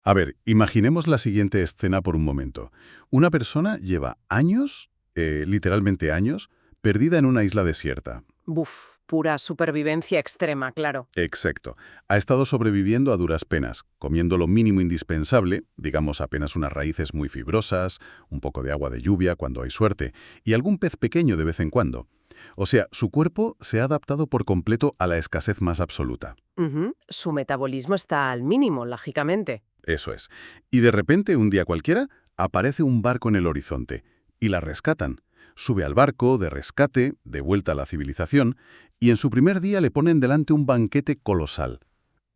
A ver, imaginemos la siguiente escena por un momento. Una persona lleva años, literalmente años, perdida en una isla desierta. Buf, pura supervivencia extrema, claro. Exacto. Ha estado sobreviviendo a duras penas, comiendo lo mínimo indispensable, digamos apenas unas raíces muy fibrosas, un poco de agua de lluvia cuando hay suerte, y algún pez pequeño de vez en cuando. O sea, su cuerpo se ha adaptado por completo a la escasez más absoluta. Ujú, su metabolismo está al mínimo, lógicamente. Eso es. Y de repente, un día cualquiera, aparece un barco en el horizonte, y la rescatan. Sube al barco, de rescate, de vuelta a la civilización, y en su primer día le ponen delante un banquete colosal.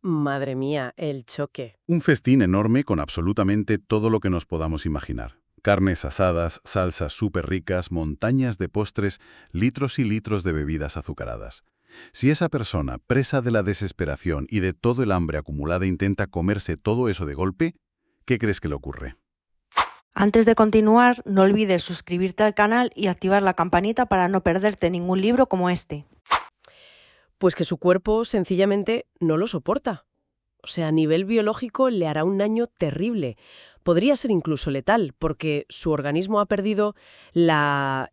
Madre mía, el choque. Un festín enorme con absolutamente todo lo que nos podamos imaginar. Carnes asadas, salsas súper ricas, montañas de postres, litros y litros de bebidas azucaradas. Si esa persona, presa de la desesperación y de todo el hambre acumulada, intenta comerse todo eso de golpe, ¿qué crees que le ocurre? Antes de continuar, no olvides suscribirte al canal y activar la campanita para no perderte ningún libro como este. Pues que su cuerpo sencillamente no lo soporta. O sea, a nivel biológico le hará un daño terrible. Podría ser incluso letal, porque su organismo ha perdido la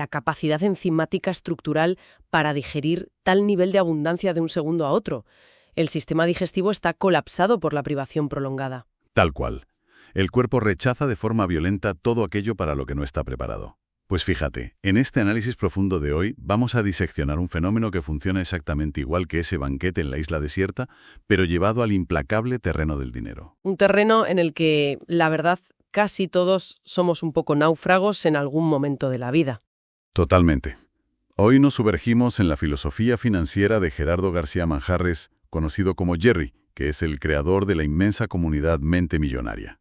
capacidad enzimática estructural para digerir tal nivel de abundancia de un segundo a otro. El sistema digestivo está colapsado por la privación prolongada. Tal cual. El cuerpo rechaza de forma violenta todo aquello para lo que no está preparado. Pues fíjate, en este análisis profundo de hoy vamos a diseccionar un fenómeno que funciona exactamente igual que ese banquete en la isla desierta, pero llevado al implacable terreno del dinero. Un terreno en el que, la verdad, casi todos somos un poco náufragos en algún momento de la vida. Totalmente. Hoy nos sumergimos en la filosofía financiera de Gerardo García Manjarres, conocido como Jerry, que es el creador de la inmensa comunidad Mente Millonaria.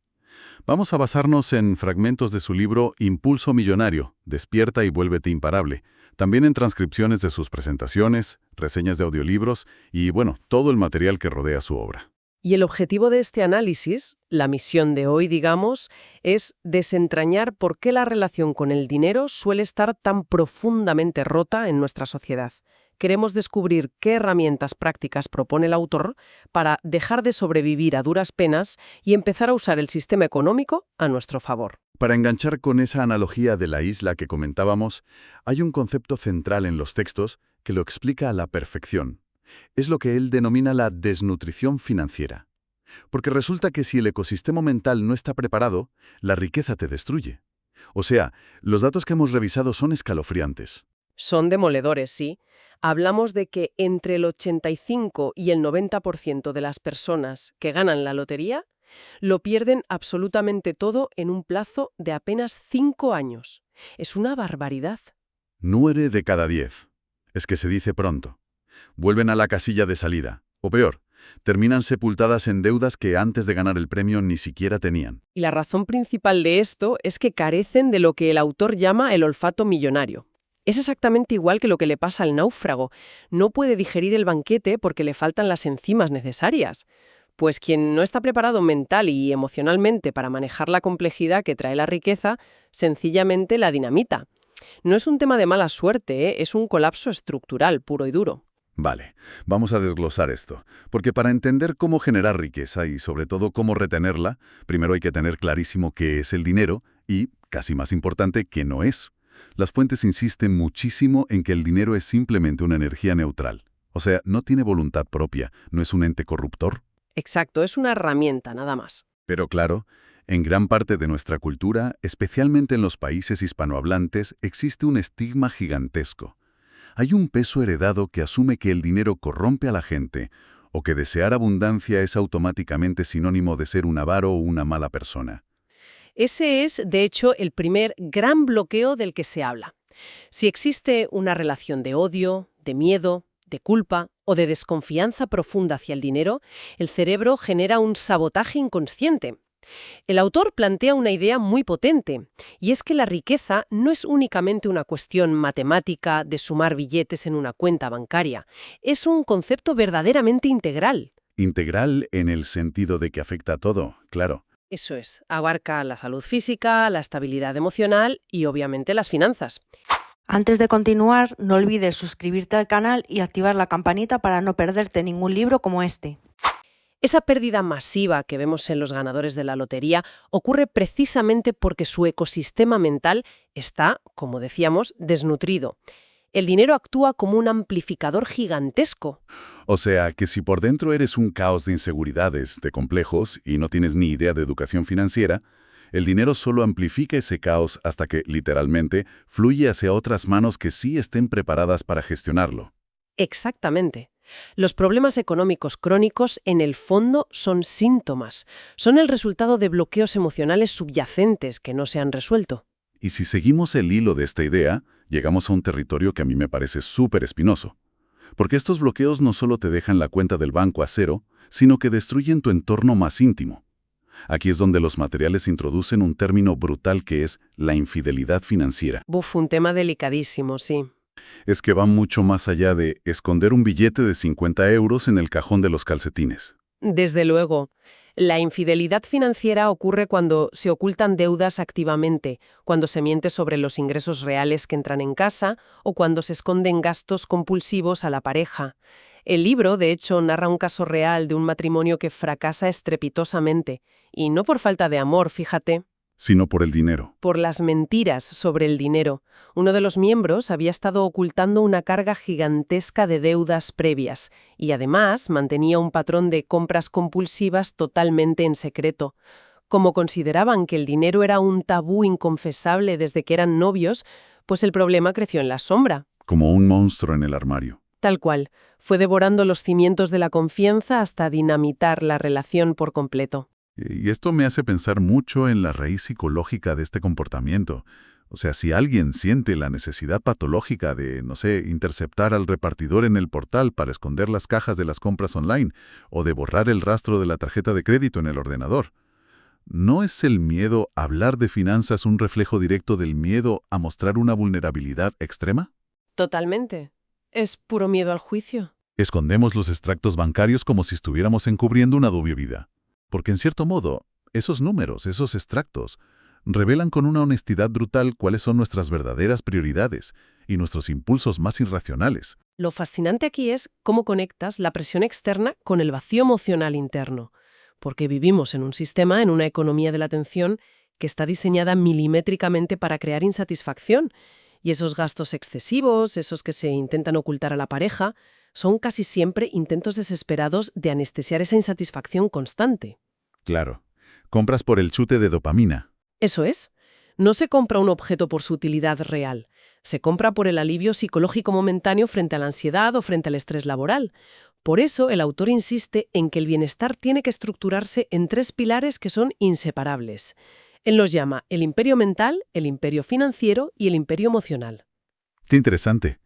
Vamos a basarnos en fragmentos de su libro Impulso Millonario, Despierta y vuélvete imparable, también en transcripciones de sus presentaciones, reseñas de audiolibros y, bueno, todo el material que rodea su obra. Y el objetivo de este análisis, la misión de hoy, digamos, es desentrañar por qué la relación con el dinero suele estar tan profundamente rota en nuestra sociedad. Queremos descubrir qué herramientas prácticas propone el autor para dejar de sobrevivir a duras penas y empezar a usar el sistema económico a nuestro favor. Para enganchar con esa analogía de la isla que comentábamos, hay un concepto central en los textos que lo explica a la perfección. Es lo que él denomina la desnutrición financiera. Porque resulta que si el ecosistema mental no está preparado, la riqueza te destruye. O sea, los datos que hemos revisado son escalofriantes. Son demoledores, sí. Hablamos de que entre el 85 y el 90% de las personas que ganan la lotería lo pierden absolutamente todo en un plazo de apenas 5 años. Es una barbaridad. 9 de cada 10. Es que se dice pronto. Vuelven a la casilla de salida. O peor, terminan sepultadas en deudas que antes de ganar el premio ni siquiera tenían. Y la razón principal de esto es que carecen de lo que el autor llama el olfato millonario. Es exactamente igual que lo que le pasa al náufrago. No puede digerir el banquete porque le faltan las enzimas necesarias. Pues quien no está preparado mental y emocionalmente para manejar la complejidad que trae la riqueza, sencillamente la dinamita. No es un tema de mala suerte, es un colapso estructural puro y duro. Vale, vamos a desglosar esto, porque para entender cómo generar riqueza y sobre todo cómo retenerla, primero hay que tener clarísimo qué es el dinero y, casi más importante, qué no es. Las fuentes insisten muchísimo en que el dinero es simplemente una energía neutral. O sea, no tiene voluntad propia, no es un ente corruptor. Exacto, es una herramienta, nada más. Pero claro, en gran parte de nuestra cultura, especialmente en los países hispanohablantes, existe un estigma gigantesco. Hay un peso heredado que asume que el dinero corrompe a la gente o que desear abundancia es automáticamente sinónimo de ser un avaro o una mala persona. Ese es, de hecho, el primer gran bloqueo del que se habla. Si existe una relación de odio, de miedo, de culpa o de desconfianza profunda hacia el dinero, el cerebro genera un sabotaje inconsciente. El autor plantea una idea muy potente, y es que la riqueza no es únicamente una cuestión matemática de sumar billetes en una cuenta bancaria, es un concepto verdaderamente integral. Integral en el sentido de que afecta a todo, claro. Eso es, abarca la salud física, la estabilidad emocional y obviamente las finanzas. Antes de continuar, no olvides suscribirte al canal y activar la campanita para no perderte ningún libro como este. Esa pérdida masiva que vemos en los ganadores de la lotería ocurre precisamente porque su ecosistema mental está, como decíamos, desnutrido. El dinero actúa como un amplificador gigantesco. O sea, que si por dentro eres un caos de inseguridades, de complejos, y no tienes ni idea de educación financiera, el dinero solo amplifica ese caos hasta que, literalmente, fluye hacia otras manos que sí estén preparadas para gestionarlo. Exactamente. Los problemas económicos crónicos, en el fondo, son síntomas. Son el resultado de bloqueos emocionales subyacentes que no se han resuelto. Y si seguimos el hilo de esta idea, llegamos a un territorio que a mí me parece súper espinoso. Porque estos bloqueos no solo te dejan la cuenta del banco a cero, sino que destruyen tu entorno más íntimo. Aquí es donde los materiales introducen un término brutal que es la infidelidad financiera. Un tema delicadísimo, sí. Es que va mucho más allá de esconder un billete de 50 euros en el cajón de los calcetines. Desde luego. La infidelidad financiera ocurre cuando se ocultan deudas activamente, cuando se miente sobre los ingresos reales que entran en casa o cuando se esconden gastos compulsivos a la pareja. El libro, de hecho, narra un caso real de un matrimonio que fracasa estrepitosamente, y no por falta de amor, fíjate, Sino por el dinero. por las mentiras sobre el dinero. Uno de los miembros había estado ocultando una carga gigantesca de deudas previas y además mantenía un patrón de compras compulsivas totalmente en secreto. Como consideraban que el dinero era un tabú inconfesable desde que eran novios, pues el problema creció en la sombra. Como un monstruo en el armario. Tal cual, fue devorando los cimientos de la confianza hasta dinamitar la relación por completo. Y esto me hace pensar mucho en la raíz psicológica de este comportamiento. O sea, si alguien siente la necesidad patológica de, no sé, interceptar al repartidor en el portal para esconder las cajas de las compras online o de borrar el rastro de la tarjeta de crédito en el ordenador, ¿no es el miedo a hablar de finanzas un reflejo directo del miedo a mostrar una vulnerabilidad extrema? Totalmente. Es puro miedo al juicio. Escondemos los extractos bancarios como si estuviéramos encubriendo una doble vida. Porque en cierto modo, esos números, esos extractos, revelan con una honestidad brutal cuáles son nuestras verdaderas prioridades y nuestros impulsos más irracionales. Lo fascinante aquí es cómo conectas la presión externa con el vacío emocional interno, porque vivimos en un sistema, en una economía de la atención, que está diseñada milimétricamente para crear insatisfacción, y esos gastos excesivos, esos que se intentan ocultar a la pareja, son casi siempre intentos desesperados de anestesiar esa insatisfacción constante. Claro, compras por el chute de dopamina. Eso es. No se compra un objeto por su utilidad real. Se compra por el alivio psicológico momentáneo frente a la ansiedad o frente al estrés laboral. Por eso, el autor insiste en que el bienestar tiene que estructurarse en 3 pilares que son inseparables. Él los llama el imperio mental, el imperio financiero y el imperio emocional. Qué interesante.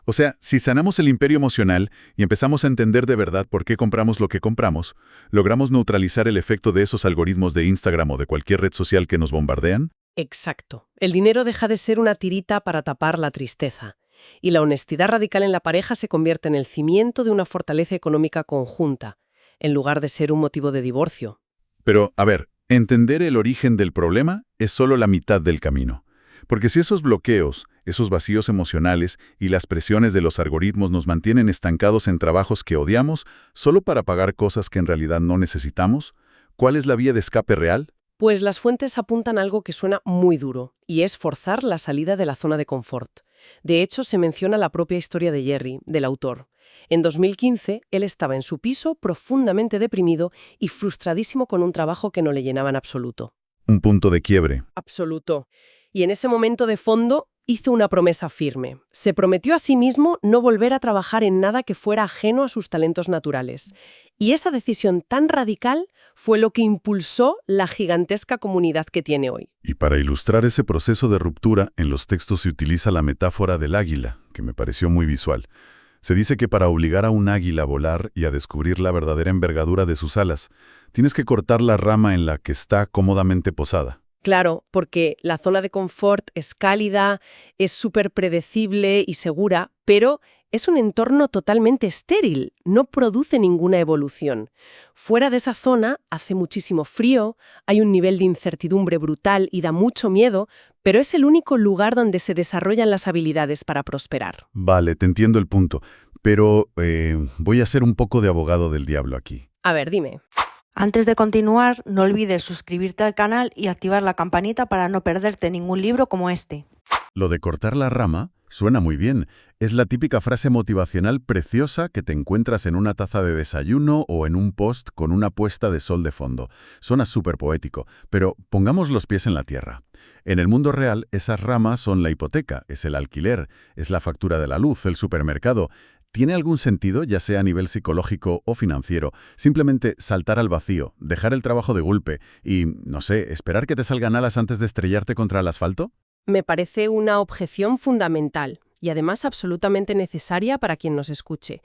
O sea, si sanamos el imperio emocional y empezamos a entender de verdad por qué compramos lo que compramos, logramos neutralizar el efecto de esos algoritmos de Instagram o de cualquier red social que nos bombardean. Exacto. El dinero deja de ser una tirita para tapar la tristeza. Y la honestidad radical en la pareja se convierte en el cimiento de una fortaleza económica conjunta, en lugar de ser un motivo de divorcio. Pero, a ver, entender el origen del problema es solo la mitad del camino. Porque si esos bloqueos, esos vacíos emocionales y las presiones de los algoritmos nos mantienen estancados en trabajos que odiamos solo para pagar cosas que en realidad no necesitamos, ¿cuál es la vía de escape real? Pues las fuentes apuntan a algo que suena muy duro, y es forzar la salida de la zona de confort. De hecho, se menciona la propia historia de Jerry, del autor. En 2015, él estaba en su piso profundamente deprimido y frustradísimo con un trabajo que no le llenaba en absoluto. Un punto de quiebre. Absoluto. Y en ese momento de fondo hizo una promesa firme. Se prometió a sí mismo no volver a trabajar en nada que fuera ajeno a sus talentos naturales. Y esa decisión tan radical fue lo que impulsó la gigantesca comunidad que tiene hoy. Y para ilustrar ese proceso de ruptura, en los textos se utiliza la metáfora del águila, que me pareció muy visual. Se dice que para obligar a un águila a volar y a descubrir la verdadera envergadura de sus alas, tienes que cortar la rama en la que está cómodamente posada. Claro, porque la zona de confort es cálida, es súper predecible y segura, pero es un entorno totalmente estéril, no produce ninguna evolución. Fuera de esa zona hace muchísimo frío, hay un nivel de incertidumbre brutal y da mucho miedo, pero es el único lugar donde se desarrollan las habilidades para prosperar. Vale, te entiendo el punto. Pero voy a ser un poco de abogado del diablo aquí. A ver, dime. Antes de continuar, no olvides suscribirte al canal y activar la campanita para no perderte ningún libro como este. Lo de cortar la rama suena muy bien. Es la típica frase motivacional preciosa que te encuentras en una taza de desayuno o en un post con una puesta de sol de fondo. Suena súper poético, pero pongamos los pies en la tierra. En el mundo real, esas ramas son la hipoteca, es el alquiler, es la factura de la luz, el supermercado. ¿Tiene algún sentido, ya sea a nivel psicológico o financiero, simplemente saltar al vacío, dejar el trabajo de golpe y, no sé, esperar que te salgan alas antes de estrellarte contra el asfalto? Me parece una objeción fundamental y además absolutamente necesaria para quien nos escuche.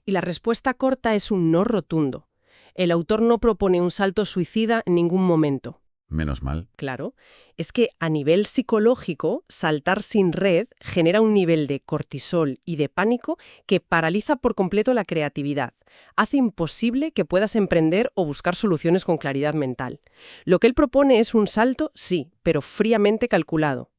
Y la respuesta corta es un no rotundo. El autor no propone un salto suicida en ningún momento. Menos mal. Claro, es que a nivel psicológico, saltar sin red genera un nivel de cortisol y de pánico que paraliza por completo la creatividad. Hace imposible que puedas emprender o buscar soluciones con claridad mental. Lo que él propone es un salto, sí, pero fríamente calculado.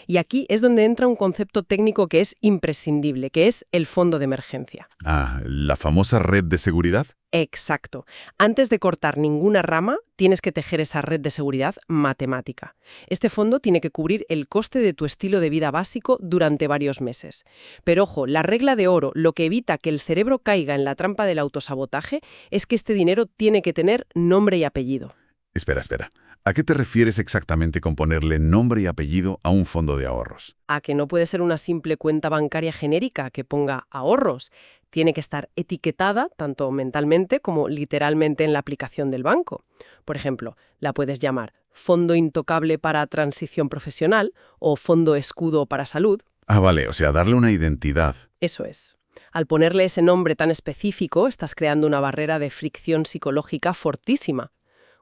Y aquí es donde entra un concepto técnico que es imprescindible, que es el fondo de emergencia. Ah, ¿la famosa red de seguridad? Exacto. Antes de cortar ninguna rama, tienes que tejer esa red de seguridad matemática. Este fondo tiene que cubrir el coste de tu estilo de vida básico durante varios meses. Pero ojo, la regla de oro, lo que evita que el cerebro caiga en la trampa del autosabotaje, es que este dinero tiene que tener nombre y apellido. Espera. ¿A qué te refieres exactamente con ponerle nombre y apellido a un fondo de ahorros? A que no puede ser una simple cuenta bancaria genérica que ponga ahorros. Tiene que estar etiquetada tanto mentalmente como literalmente en la aplicación del banco. Por ejemplo, la puedes llamar Fondo Intocable para Transición Profesional o Fondo Escudo para Salud. Ah, vale, o sea, darle una identidad. Eso es. Al ponerle ese nombre tan específico, estás creando una barrera de fricción psicológica fortísima.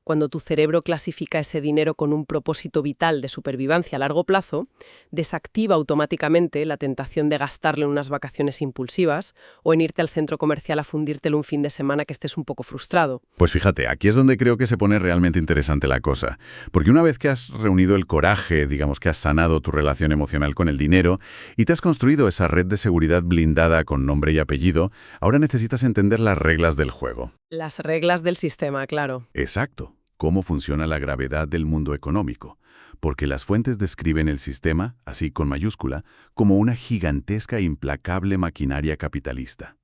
Cuando tu cerebro clasifica ese dinero con un propósito vital de supervivencia a largo plazo, desactiva automáticamente la tentación de gastarlo en unas vacaciones impulsivas o en irte al centro comercial a fundírtelo un fin de semana que estés un poco frustrado. Pues fíjate, aquí es donde creo que se pone realmente interesante la cosa. Porque una vez que has reunido el coraje, digamos que has sanado tu relación emocional con el dinero y te has construido esa red de seguridad blindada con nombre y apellido, ahora necesitas entender las reglas del juego. Las reglas del sistema, claro. Exacto. Cómo funciona la gravedad del mundo económico, porque las fuentes describen el sistema, así con mayúscula, como una gigantesca e implacable maquinaria capitalista.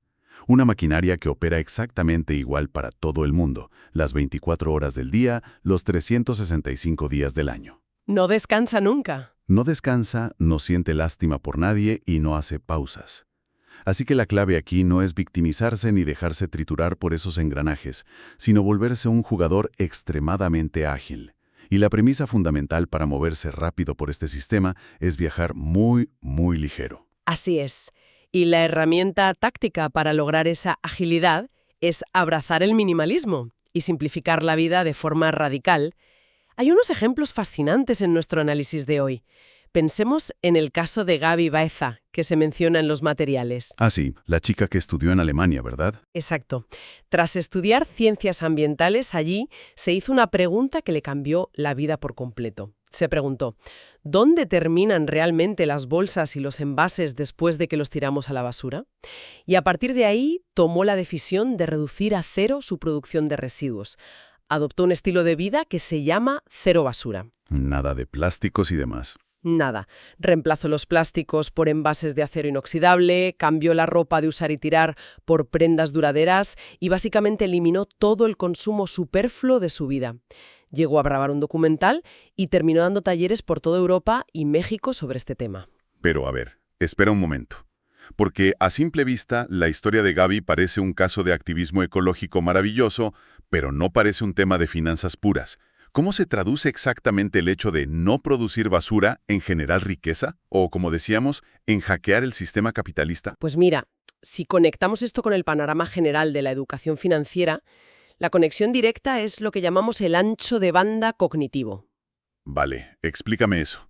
Una maquinaria que opera exactamente igual para todo el mundo, las 24 horas del día, los 365 días del año. No descansa nunca. No descansa, no siente lástima por nadie y no hace pausas. Así que la clave aquí no es victimizarse ni dejarse triturar por esos engranajes, sino volverse un jugador extremadamente ágil. Y la premisa fundamental para moverse rápido por este sistema es viajar muy, muy ligero. Así es. Y la herramienta táctica para lograr esa agilidad es abrazar el minimalismo y simplificar la vida de forma radical. Hay unos ejemplos fascinantes en nuestro análisis de hoy. Pensemos en el caso de Gaby Baeza, que se menciona en los materiales. Ah, sí, la chica que estudió en Alemania, ¿verdad? Exacto. Tras estudiar ciencias ambientales allí, se hizo una pregunta que le cambió la vida por completo. Se preguntó, ¿dónde terminan realmente las bolsas y los envases después de que los tiramos a la basura? Y a partir de ahí, tomó la decisión de reducir a cero su producción de residuos. Adoptó un estilo de vida que se llama cero basura. Nada de plásticos y demás. Nada. Reemplazó los plásticos por envases de acero inoxidable, cambió la ropa de usar y tirar por prendas duraderas y básicamente eliminó todo el consumo superfluo de su vida. Llegó a grabar un documental y terminó dando talleres por toda Europa y México sobre este tema. Pero a ver, espera un momento. Porque a simple vista, la historia de Gaby parece un caso de activismo ecológico maravilloso, pero no parece un tema de finanzas puras. ¿Cómo se traduce exactamente el hecho de no producir basura en generar riqueza? O, como decíamos, en hackear el sistema capitalista. Pues mira, si conectamos esto con el panorama general de la educación financiera, la conexión directa es lo que llamamos el ancho de banda cognitivo. Vale, explícame eso.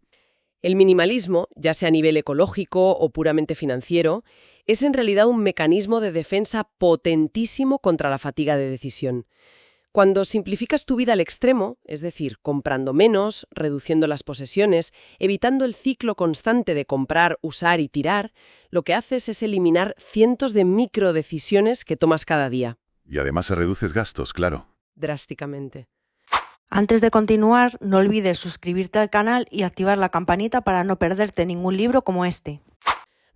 El minimalismo, ya sea a nivel ecológico o puramente financiero, es en realidad un mecanismo de defensa potentísimo contra la fatiga de decisión. Cuando simplificas tu vida al extremo, es decir, comprando menos, reduciendo las posesiones, evitando el ciclo constante de comprar, usar y tirar, lo que haces es eliminar cientos de microdecisiones que tomas cada día. Y además se reduces gastos, claro. Drásticamente. Antes de continuar, no olvides suscribirte al canal y activar la campanita para no perderte ningún libro como este.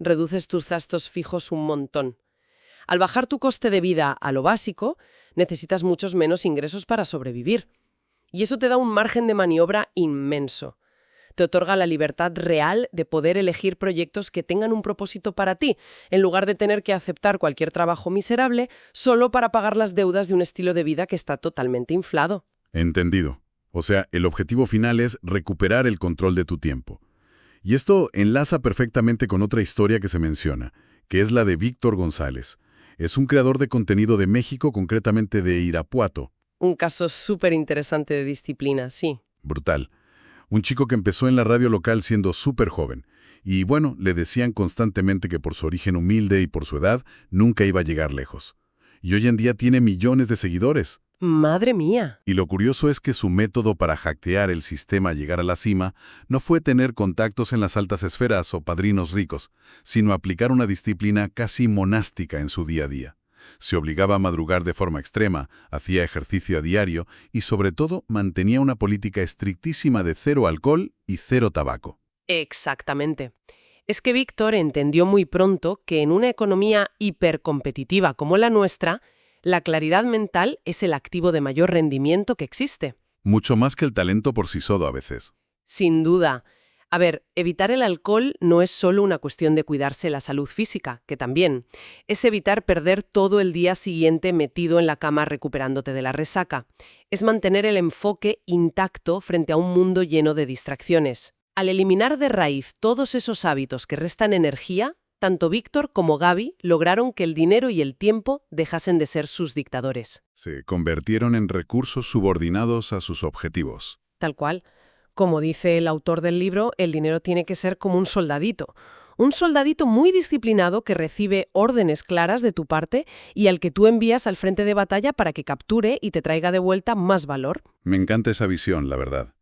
Reduces tus gastos fijos un montón. Al bajar tu coste de vida a lo básico, necesitas muchos menos ingresos para sobrevivir. Y eso te da un margen de maniobra inmenso. Te otorga la libertad real de poder elegir proyectos que tengan un propósito para ti, en lugar de tener que aceptar cualquier trabajo miserable solo para pagar las deudas de un estilo de vida que está totalmente inflado. Entendido. O sea, el objetivo final es recuperar el control de tu tiempo. Y esto enlaza perfectamente con otra historia que se menciona, que es la de Víctor González. Es un creador de contenido de México, concretamente de Irapuato. Un caso súper interesante de disciplina, sí. Brutal. Un chico que empezó en la radio local siendo súper joven. Y bueno, le decían constantemente que por su origen humilde y por su edad nunca iba a llegar lejos. Y hoy en día tiene millones de seguidores. ¡Madre mía! Y lo curioso es que su método para hackear el sistema a llegar a la cima no fue tener contactos en las altas esferas o padrinos ricos, sino aplicar una disciplina casi monástica en su día a día. Se obligaba a madrugar de forma extrema, hacía ejercicio a diario y sobre todo mantenía una política estrictísima de 0 alcohol y 0 tabaco. Exactamente. Es que Víctor entendió muy pronto que en una economía hipercompetitiva como la nuestra, la claridad mental es el activo de mayor rendimiento que existe. Mucho más que el talento por sí solo a veces. Sin duda. A ver, evitar el alcohol no es solo una cuestión de cuidarse la salud física, que también. Es evitar perder todo el día siguiente metido en la cama recuperándote de la resaca. Es mantener el enfoque intacto frente a un mundo lleno de distracciones. Al eliminar de raíz todos esos hábitos que restan energía, tanto Víctor como Gaby lograron que el dinero y el tiempo dejasen de ser sus dictadores. Se convirtieron en recursos subordinados a sus objetivos. Tal cual. Como dice el autor del libro, el dinero tiene que ser como un soldadito. Un soldadito muy disciplinado que recibe órdenes claras de tu parte y al que tú envías al frente de batalla para que capture y te traiga de vuelta más valor. Me encanta esa visión, la verdad.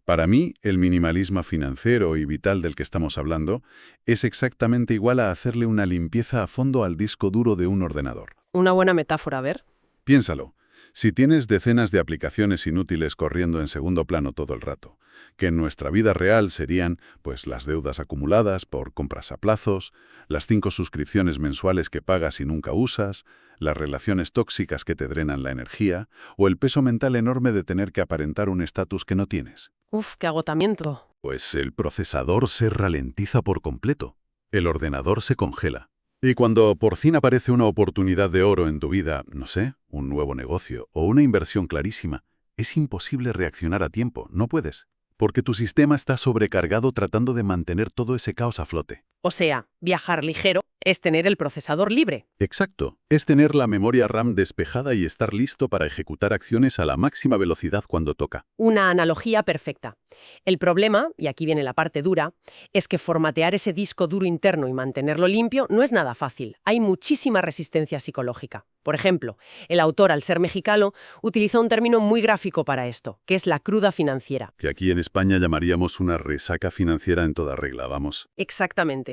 Para mí, el minimalismo financiero y vital del que estamos hablando es exactamente igual a hacerle una limpieza a fondo al disco duro de un ordenador. Una buena metáfora, a ver. Piénsalo. Si tienes decenas de aplicaciones inútiles corriendo en segundo plano todo el rato, que en nuestra vida real serían, pues, las deudas acumuladas por compras a plazos, las 5 suscripciones mensuales que pagas y nunca usas, las relaciones tóxicas que te drenan la energía, o el peso mental enorme de tener que aparentar un estatus que no tienes. Uf, qué agotamiento. Pues el procesador se ralentiza por completo. El ordenador se congela. Y cuando por fin aparece una oportunidad de oro en tu vida, no sé, un nuevo negocio o una inversión clarísima, es imposible reaccionar a tiempo, no puedes. Porque tu sistema está sobrecargado tratando de mantener todo ese caos a flote. O sea, viajar ligero es tener el procesador libre. Exacto. Es tener la memoria RAM despejada y estar listo para ejecutar acciones a la máxima velocidad cuando toca. Una analogía perfecta. El problema, y aquí viene la parte dura, es que formatear ese disco duro interno y mantenerlo limpio no es nada fácil. Hay muchísima resistencia psicológica. Por ejemplo, el autor, al ser mexicano, utiliza un término muy gráfico para esto, que es la cruda financiera. Que aquí en España llamaríamos una resaca financiera en toda regla, vamos. Exactamente.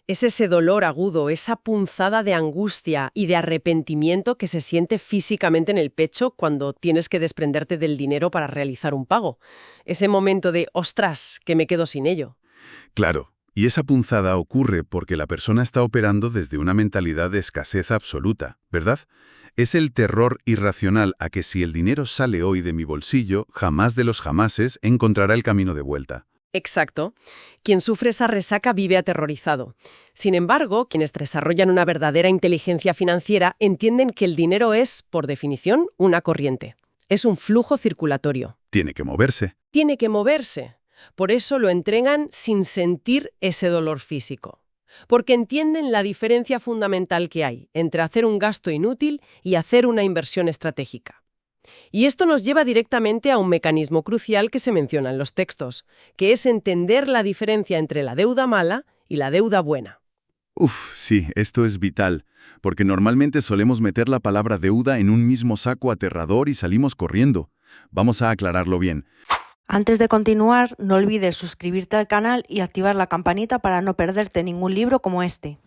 Es ese dolor agudo, esa punzada de angustia y de arrepentimiento que se siente físicamente en el pecho cuando tienes que desprenderte del dinero para realizar un pago. Ese momento de ¡ostras!, que me quedo sin ello. Claro, y esa punzada ocurre porque la persona está operando desde una mentalidad de escasez absoluta, ¿verdad? Es el terror irracional a que si el dinero sale hoy de mi bolsillo, jamás de los jamases encontrará el camino de vuelta. Exacto. Quien sufre esa resaca vive aterrorizado. Sin embargo, quienes desarrollan una verdadera inteligencia financiera entienden que el dinero es, por definición, una corriente. Es un flujo circulatorio. Tiene que moverse. Tiene que moverse. Por eso lo entregan sin sentir ese dolor físico. Porque entienden la diferencia fundamental que hay entre hacer un gasto inútil y hacer una inversión estratégica. Y esto nos lleva directamente a un mecanismo crucial que se menciona en los textos, que es entender la diferencia entre la deuda mala y la deuda buena. Uf, sí, esto es vital, porque normalmente solemos meter la palabra deuda en un mismo saco aterrador y salimos corriendo. Vamos a aclararlo bien. Antes de continuar, no olvides suscribirte al canal y activar la campanita para no perderte ningún libro como este.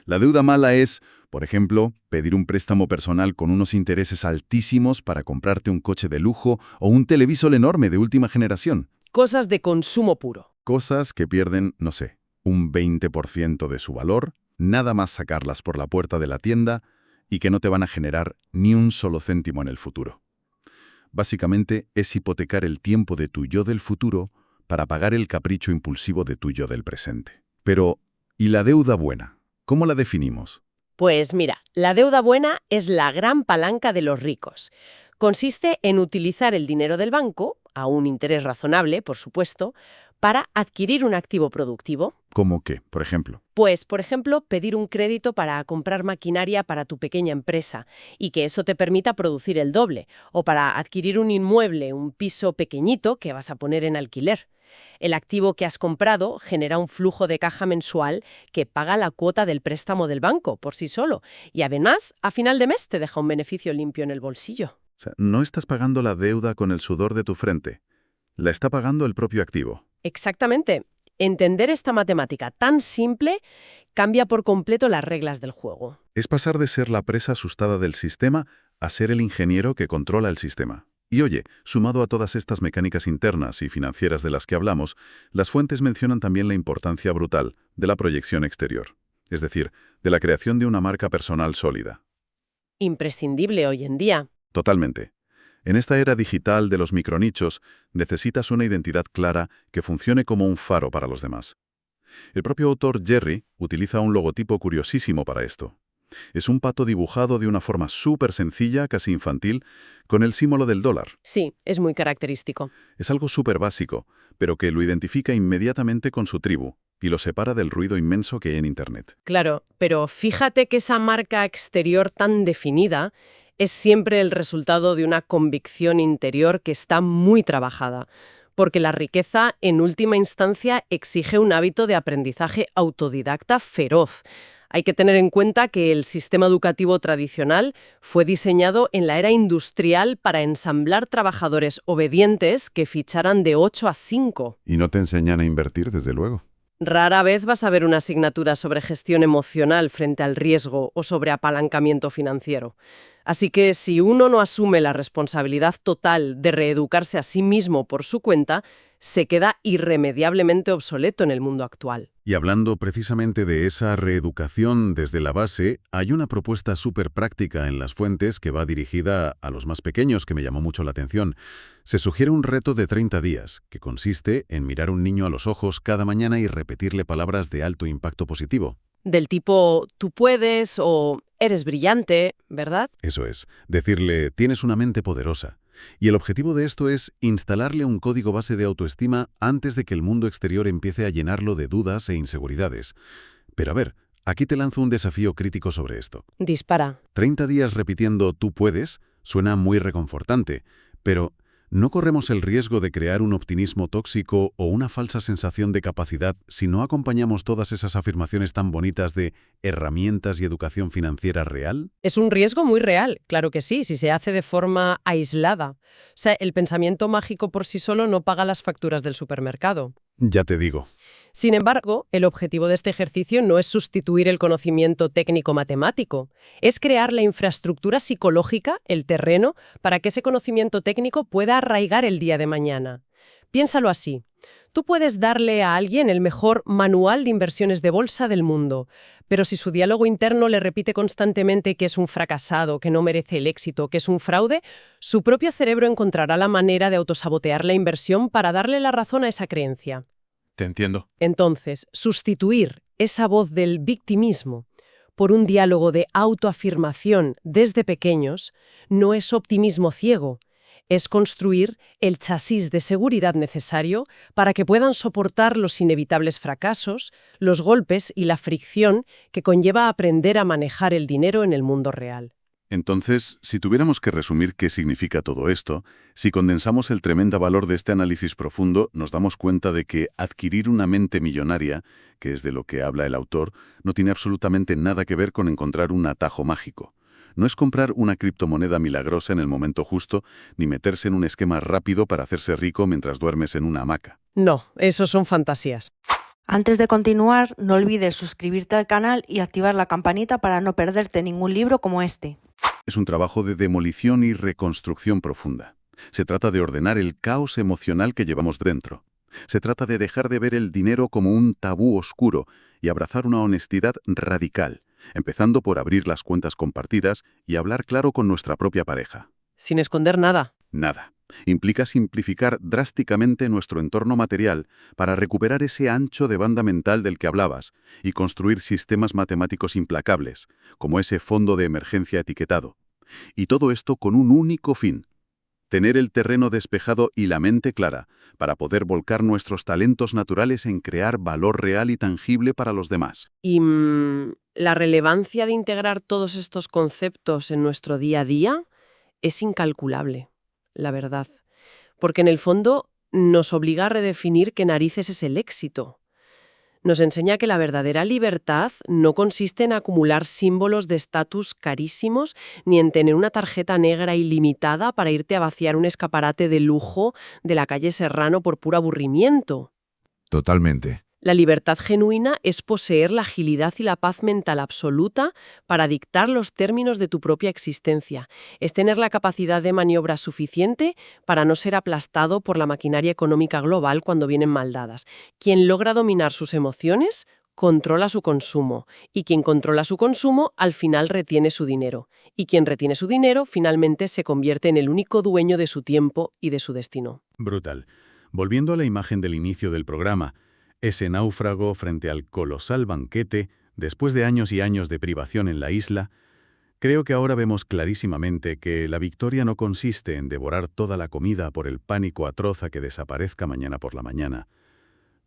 La deuda mala es, por ejemplo, pedir un préstamo personal con unos intereses altísimos para comprarte un coche de lujo o un televisor enorme de última generación. Cosas de consumo puro. Cosas que pierden, no sé, un 20% de su valor, nada más sacarlas por la puerta de la tienda y que no te van a generar ni un solo céntimo en el futuro. Básicamente es hipotecar el tiempo de tu yo del futuro para pagar el capricho impulsivo de tu yo del presente. Pero, ¿y la deuda buena? ¿Cómo la definimos? Pues mira, la deuda buena es la gran palanca de los ricos. Consiste en utilizar el dinero del banco, a un interés razonable, por supuesto, para adquirir un activo productivo. ¿Cómo qué, por ejemplo? Pues, por ejemplo, pedir un crédito para comprar maquinaria para tu pequeña empresa y que eso te permita producir el doble, o para adquirir un inmueble, un piso pequeñito que vas a poner en alquiler. El activo que has comprado genera un flujo de caja mensual que paga la cuota del préstamo del banco por sí solo y además, a final de mes te deja un beneficio limpio en el bolsillo. O sea, no estás pagando la deuda con el sudor de tu frente. La está pagando el propio activo. Exactamente. Entender esta matemática tan simple cambia por completo las reglas del juego. Es pasar de ser la presa asustada del sistema a ser el ingeniero que controla el sistema. Y oye, sumado a todas estas mecánicas internas y financieras de las que hablamos, las fuentes mencionan también la importancia brutal de la proyección exterior, es decir, de la creación de una marca personal sólida. Imprescindible hoy en día. Totalmente. En esta era digital de los micronichos, necesitas una identidad clara que funcione como un faro para los demás. El propio autor Jerry utiliza un logotipo curiosísimo para esto. Es un pato dibujado de una forma súper sencilla, casi infantil, con el símbolo del dólar. Sí, es muy característico. Es algo súper básico, pero que lo identifica inmediatamente con su tribu y lo separa del ruido inmenso que hay en Internet. Claro, pero fíjate que esa marca exterior tan definida es siempre el resultado de una convicción interior que está muy trabajada, porque la riqueza, en última instancia, exige un hábito de aprendizaje autodidacta feroz. Hay que tener en cuenta que el sistema educativo tradicional fue diseñado en la era industrial para ensamblar trabajadores obedientes que ficharan de 8 a 5. Y no te enseñan a invertir, desde luego. Rara vez vas a ver una asignatura sobre gestión emocional frente al riesgo o sobre apalancamiento financiero. Así que si uno no asume la responsabilidad total de reeducarse a sí mismo por su cuenta, se queda irremediablemente obsoleto en el mundo actual. Y hablando precisamente de esa reeducación desde la base, hay una propuesta súper práctica en las fuentes que va dirigida a los más pequeños que me llamó mucho la atención. Se sugiere un reto de 30 días, que consiste en mirar a un niño a los ojos cada mañana y repetirle palabras de alto impacto positivo. Del tipo, tú puedes o eres brillante, ¿verdad? Eso es, decirle, tienes una mente poderosa. Y el objetivo de esto es instalarle un código base de autoestima antes de que el mundo exterior empiece a llenarlo de dudas e inseguridades. Pero a ver, aquí te lanzo un desafío crítico sobre esto. Dispara. 30 días repitiendo tú puedes suena muy reconfortante, pero ¿no corremos el riesgo de crear un optimismo tóxico o una falsa sensación de capacidad si no acompañamos todas esas afirmaciones tan bonitas de herramientas y educación financiera real? Es un riesgo muy real, claro que sí, si se hace de forma aislada. O sea, el pensamiento mágico por sí solo no paga las facturas del supermercado. Ya te digo. Sin embargo, el objetivo de este ejercicio no es sustituir el conocimiento técnico-matemático, es crear la infraestructura psicológica, el terreno, para que ese conocimiento técnico pueda arraigar el día de mañana. Piénsalo así. Tú puedes darle a alguien el mejor manual de inversiones de bolsa del mundo, pero si su diálogo interno le repite constantemente que es un fracasado, que no merece el éxito, que es un fraude, su propio cerebro encontrará la manera de autosabotear la inversión para darle la razón a esa creencia. Te entiendo. Entonces, sustituir esa voz del victimismo por un diálogo de autoafirmación desde pequeños no es optimismo ciego, es construir el chasis de seguridad necesario para que puedan soportar los inevitables fracasos, los golpes y la fricción que conlleva aprender a manejar el dinero en el mundo real. Entonces, si tuviéramos que resumir qué significa todo esto, si condensamos el tremendo valor de este análisis profundo, nos damos cuenta de que adquirir una mente millonaria, que es de lo que habla el autor, no tiene absolutamente nada que ver con encontrar un atajo mágico. No es comprar una criptomoneda milagrosa en el momento justo, ni meterse en un esquema rápido para hacerse rico mientras duermes en una hamaca. No, eso son fantasías. Antes de continuar, no olvides suscribirte al canal y activar la campanita para no perderte ningún libro como este. Es un trabajo de demolición y reconstrucción profunda. Se trata de ordenar el caos emocional que llevamos dentro. Se trata de dejar de ver el dinero como un tabú oscuro y abrazar una honestidad radical, empezando por abrir las cuentas compartidas y hablar claro con nuestra propia pareja. Sin esconder nada. Nada. Implica simplificar drásticamente nuestro entorno material para recuperar ese ancho de banda mental del que hablabas y construir sistemas matemáticos implacables, como ese fondo de emergencia etiquetado. Y todo esto con un único fin: tener el terreno despejado y la mente clara para poder volcar nuestros talentos naturales en crear valor real y tangible para los demás. Y la relevancia de integrar todos estos conceptos en nuestro día a día es incalculable, la verdad. Porque en el fondo nos obliga a redefinir qué narices es el éxito. Nos enseña que la verdadera libertad no consiste en acumular símbolos de estatus carísimos ni en tener una tarjeta negra ilimitada para irte a vaciar un escaparate de lujo de la calle Serrano por puro aburrimiento. Totalmente. La libertad genuina es poseer la agilidad y la paz mental absoluta para dictar los términos de tu propia existencia. Es tener la capacidad de maniobra suficiente para no ser aplastado por la maquinaria económica global cuando vienen mal dadas. Quien logra dominar sus emociones, controla su consumo. Y quien controla su consumo, al final retiene su dinero. Y quien retiene su dinero, finalmente se convierte en el único dueño de su tiempo y de su destino. Brutal. Volviendo a la imagen del inicio del programa, ese náufrago frente al colosal banquete, después de años y años de privación en la isla, creo que ahora vemos clarísimamente que la victoria no consiste en devorar toda la comida por el pánico atroz a que desaparezca mañana por la mañana.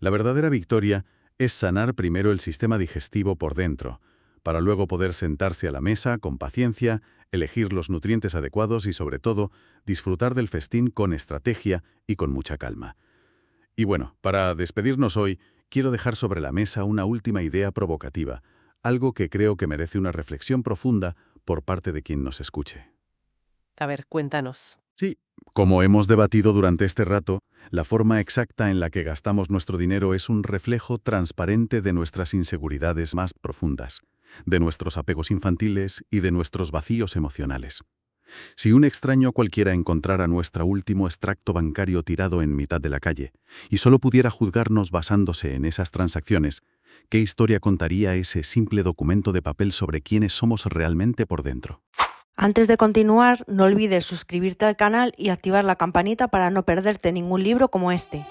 La verdadera victoria es sanar primero el sistema digestivo por dentro, para luego poder sentarse a la mesa con paciencia, elegir los nutrientes adecuados y, sobre todo, disfrutar del festín con estrategia y con mucha calma. Y bueno, para despedirnos hoy, quiero dejar sobre la mesa una última idea provocativa, algo que creo que merece una reflexión profunda por parte de quien nos escuche. A ver, cuéntanos. Sí, como hemos debatido durante este rato, la forma exacta en la que gastamos nuestro dinero es un reflejo transparente de nuestras inseguridades más profundas, de nuestros apegos infantiles y de nuestros vacíos emocionales. Si un extraño cualquiera encontrara nuestro último extracto bancario tirado en mitad de la calle y solo pudiera juzgarnos basándose en esas transacciones, ¿qué historia contaría ese simple documento de papel sobre quiénes somos realmente por dentro? Antes de continuar, no olvides suscribirte al canal y activar la campanita para no perderte ningún libro como este.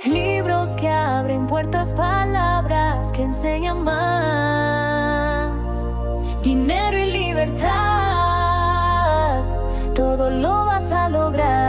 Libros que abren puertas, palabras que enseñan más. Dinero y libertad, todo lo vas a lograr.